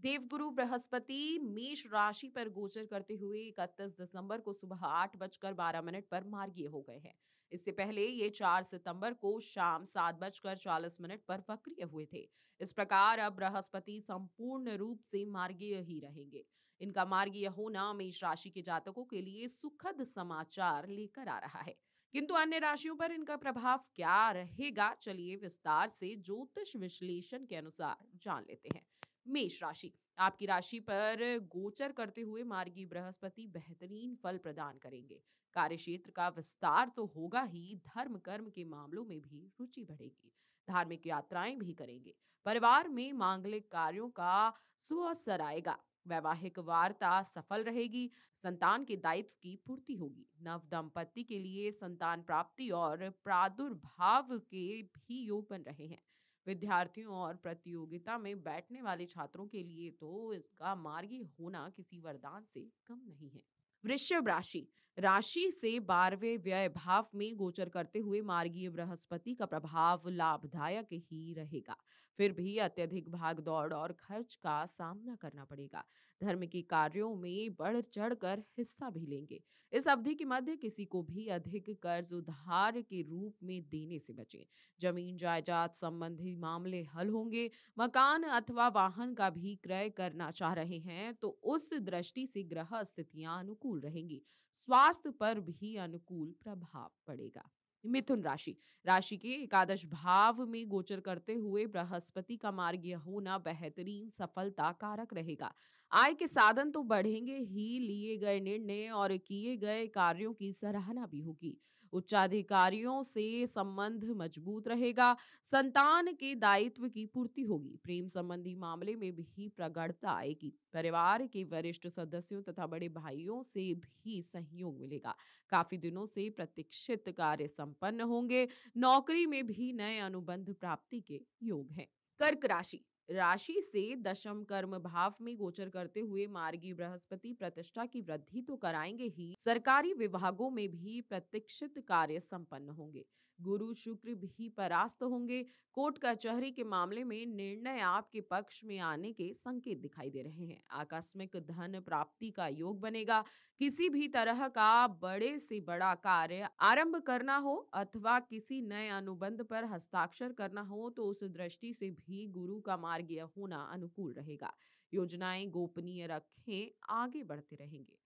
देवगुरु बृहस्पति मेष राशि पर गोचर करते हुए 31 दिसंबर को सुबह 8:12 पर मार्गीय हो गए हैं। इससे पहले ये 4 सितंबर को शाम 7:40 पर वक्रीय हुए थे। इस प्रकार अब बृहस्पति संपूर्ण रूप से मार्गीय ही रहेंगे। इनका मार्गीय होना मेष राशि के जातकों के लिए सुखद समाचार लेकर आ रहा है। किंतु अन्य राशियों पर इनका प्रभाव क्या रहेगा, चलिए विस्तार से ज्योतिष विश्लेषण के अनुसार जान लेते हैं। मेष राशि, आपकी राशि पर गोचर करते हुए मार्गी बृहस्पति बेहतरीन फल प्रदान करेंगे। कार्यक्षेत्र का विस्तार तो होगा ही, धर्म कर्म के मामलों में भी रुचि बढ़ेगी। धार्मिक यात्राएं भी करेंगे। परिवार में मांगलिक कार्यों का सुअवसर आएगा। वैवाहिक वार्ता सफल रहेगी। संतान के दायित्व की पूर्ति होगी। नव दंपत्ति के लिए संतान प्राप्ति और प्रादुर्भाव के भी योग बन रहे हैं। विद्यार्थियों और प्रतियोगिता में बैठने वाले छात्रों के लिए तो इसका मार्गी होना किसी वरदान से कम नहीं है। वृषभ राशि, राशि से 12वें व्यय भाव में गोचर करते हुए मार्गीय बृहस्पति का प्रभाव लाभदायक ही रहेगा। फिर भी अत्यधिक भाग दौड़ और खर्च का सामना करना पड़ेगा। धर्म के कार्यों में बढ़ चढ़कर हिस्सा भी लेंगे। इस अवधि के मध्य किसी को भी अधिक कर्ज उधार के रूप में देने से बचें। जमीन जायदाद संबंधी मामले हल होंगे। मकान अथवा वाहन का भी क्रय करना चाह रहे हैं तो उस दृष्टि से ग्रह स्थितियां अनुकूल रहेंगी। स्वास्थ्य पर भी अनुकूल प्रभाव पड़ेगा। मिथुन राशि, राशि के एकादश भाव में गोचर करते हुए बृहस्पति का मार्गीय होना बेहतरीन सफलता कारक रहेगा। आय के साधन तो बढ़ेंगे ही, लिए गए निर्णय और किए गए कार्यों की सराहना भी होगी। उच्चाधिकारियों से संबंध मजबूत रहेगा। संतान के दायित्व की पूर्ति होगी। प्रेम संबंधी मामले में भी प्रगाढ़ता आएगी। परिवार के वरिष्ठ सदस्यों तथा बड़े भाइयों से भी सहयोग मिलेगा। काफी दिनों से प्रतीक्षित कार्य संपन्न होंगे। नौकरी में भी नए अनुबंध प्राप्ति के योग हैं। कर्क राशि, राशि से दशम कर्म भाव में गोचर करते हुए मार्गी बृहस्पति प्रतिष्ठा की वृद्धि तो कराएंगे ही, सरकारी विभागों में भी प्रतीक्षित कार्य संपन्न होंगे। गुरु शुक्र भी परास्त होंगे। कोर्ट कचहरी के मामले में निर्णय आपके पक्ष में आने के संकेत दिखाई दे रहे हैं। आकस्मिक धन प्राप्ति का योग बनेगा। किसी भी तरह का बड़े से बड़ा कार्य आरंभ करना हो अथवा किसी नए अनुबंध पर हस्ताक्षर करना हो तो उस दृष्टि से भी गुरु का मार्गीय होना अनुकूल रहेगा। योजनाएं गोपनीय रखें, आगे बढ़ते रहेंगे।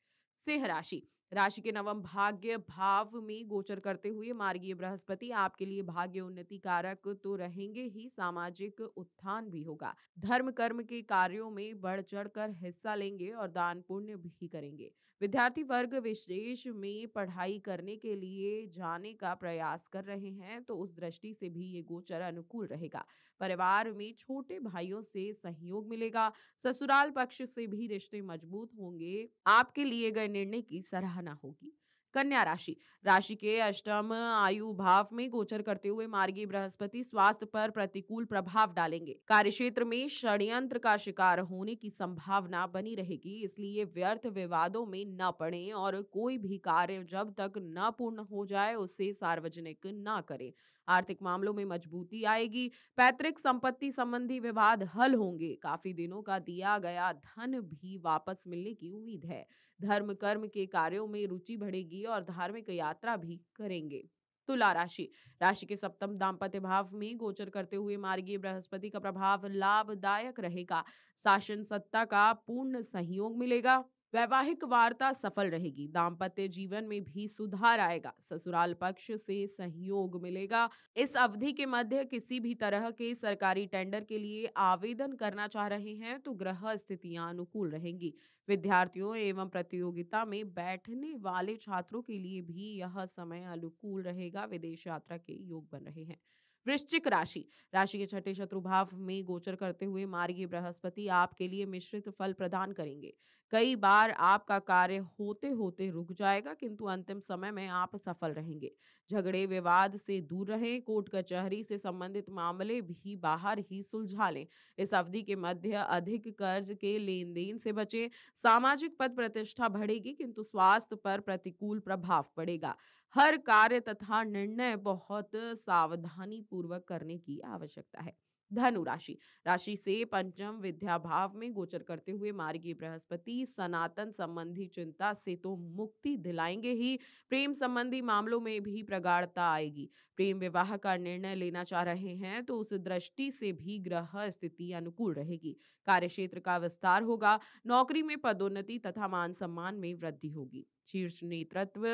सिंह राशि, राशि के नवम भाग्य भाव में गोचर करते हुए मार्गीय बृहस्पति आपके लिए भाग्य उन्नति कारक तो रहेंगे ही, सामाजिक उत्थान भी होगा। धर्म कर्म के कार्यों में बढ़ चढ़कर हिस्सा लेंगे और दान पुण्य भी करेंगे। विद्यार्थी वर्ग विशेष में पढ़ाई करने के लिए जाने का प्रयास कर रहे हैं तो उस दृष्टि से भी ये गोचर अनुकूल रहेगा। परिवार में छोटे भाइयों से सहयोग मिलेगा। ससुराल पक्ष से भी रिश्ते मजबूत होंगे। आपके लिए गए निर्णय की सराहना होगी। कन्या राशि, राशि के अष्टम आयु भाव में गोचर करते हुए मार्गी बृहस्पति स्वास्थ्य पर प्रतिकूल प्रभाव डालेंगे। कार्यक्षेत्र में षड्यंत्र का शिकार होने की संभावना बनी रहेगी, इसलिए व्यर्थ विवादों में न पड़ें और कोई भी कार्य जब तक न पूर्ण हो जाए उसे सार्वजनिक न करें। आर्थिक मामलों में मजबूती आएगी। पैतृक संपत्ति संबंधी विवाद हल होंगे। काफी दिनों का दिया गया धन भी वापस मिलने की उम्मीद है। धर्म कर्म के कार्यों में रुचि बढ़ेगी और धार्मिक यात्रा भी करेंगे। तुला राशि, राशि के सप्तम दाम्पत्य भाव में गोचर करते हुए मार्गीय बृहस्पति का प्रभाव लाभदायक रहेगा। शासन सत्ता का पूर्ण सहयोग मिलेगा। वैवाहिक वार्ता सफल रहेगी। दाम्पत्य जीवन में भी सुधार आएगा। ससुराल पक्ष से सहयोग मिलेगा। इस अवधि के मध्य किसी भी तरह के सरकारी टेंडर के लिए आवेदन करना चाह रहे हैं तो ग्रह स्थितियां अनुकूल रहेंगी। विद्यार्थियों एवं प्रतियोगिता में बैठने वाले छात्रों के लिए भी यह समय अनुकूल रहेगा। विदेश यात्रा के योग बन रहे हैं। वृश्चिक राशि, राशि के छठे शत्रुभाव में गोचर करते हुए मार्गी बृहस्पति आपके लिए मिश्रित फल प्रदान करेंगे। कई बार आपका कार्य होते होते रुक जाएगा किंतु अंतिम समय में आप सफल रहेंगे। झगड़े विवाद से दूर रहें। कोर्ट कचहरी से संबंधित मामले भी बाहर ही सुलझा लें। इस अवधि के मध्य अधिक कर्ज के लेन देन से बचें। सामाजिक पद प्रतिष्ठा बढ़ेगी किंतु स्वास्थ्य पर प्रतिकूल प्रभाव पड़ेगा। हर कार्य तथा निर्णय बहुत सावधानी पूर्वक करने की आवश्यकता है। धनु राशि राशि से पंचम विद्या भाव में गोचर करते हुए मार्गी बृहस्पति सनातन संबंधी चिंता से तो मुक्ति दिलाएंगे ही, प्रेम संबंधी मामलों में भी प्रगाढ़ता आएगी। प्रेम विवाह का निर्णय लेना चाह रहे हैं तो उस दृष्टि से भी ग्रह स्थिति अनुकूल रहेगी। कार्यक्षेत्र का विस्तार होगा, नौकरी में पदोन्नति तथा मान सम्मान में वृद्धि होगी। शीर्ष नेतृत्व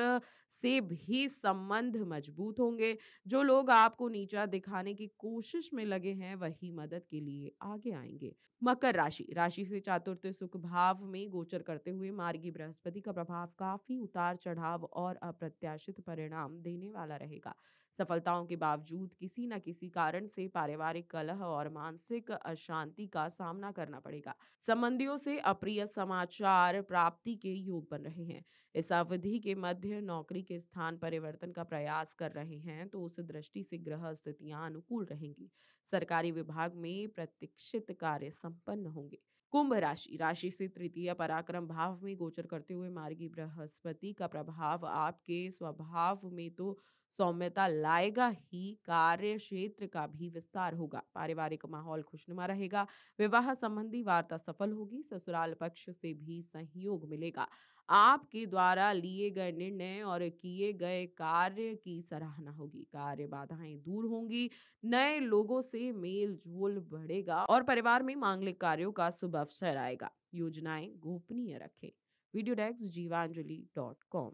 से भी संबंध मजबूत होंगे। जो लोग आपको नीचा दिखाने की कोशिश में लगे हैं वही मदद के लिए आगे आएंगे। मकर राशि राशि से चातुर्थ सुख भाव में गोचर करते हुए मार्गी बृहस्पति का प्रभाव काफी उतार चढ़ाव और अप्रत्याशित परिणाम देने वाला रहेगा। सफलताओं के बावजूद किसी न किसी कारण से पारिवारिक कलह और मानसिक अशांति का सामना करना पड़ेगा। संबंधियों से अप्रिय समाचार प्राप्ति के योग बन रहे हैं। इस अवधि के मध्य नौकरी के स्थान परिवर्तन का प्रयास कर रहे हैं तो उस दृष्टि से ग्रह स्थितियां अनुकूल रहेंगी। सरकारी विभाग में प्रतीक्षित कार्य संपन्न होंगे। कुंभ राशि राशि से तृतीय पराक्रम भाव में गोचर करते हुए मार्गी बृहस्पति का प्रभाव आपके स्वभाव में तो सौम्यता लाएगा ही, कार्य क्षेत्र का भी विस्तार होगा। पारिवारिक माहौल खुशनुमा रहेगा। विवाह संबंधी वार्ता सफल होगी। ससुराल पक्ष से भी सहयोग मिलेगा। आपके द्वारा लिए गए निर्णय और किए गए कार्य की सराहना होगी। कार्य बाधाएं दूर होंगी। नए लोगों से मेल जोल बढ़ेगा और परिवार में मांगलिक कार्यों का शुभ अवसर आएगा। योजनाएं गोपनीय रखें। वीडियो डेस्क जीवांजलि.com।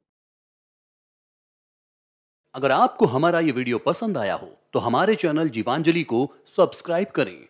अगर आपको हमारा ये वीडियो पसंद आया हो तो हमारे चैनल जीवांजलि को सब्सक्राइब करें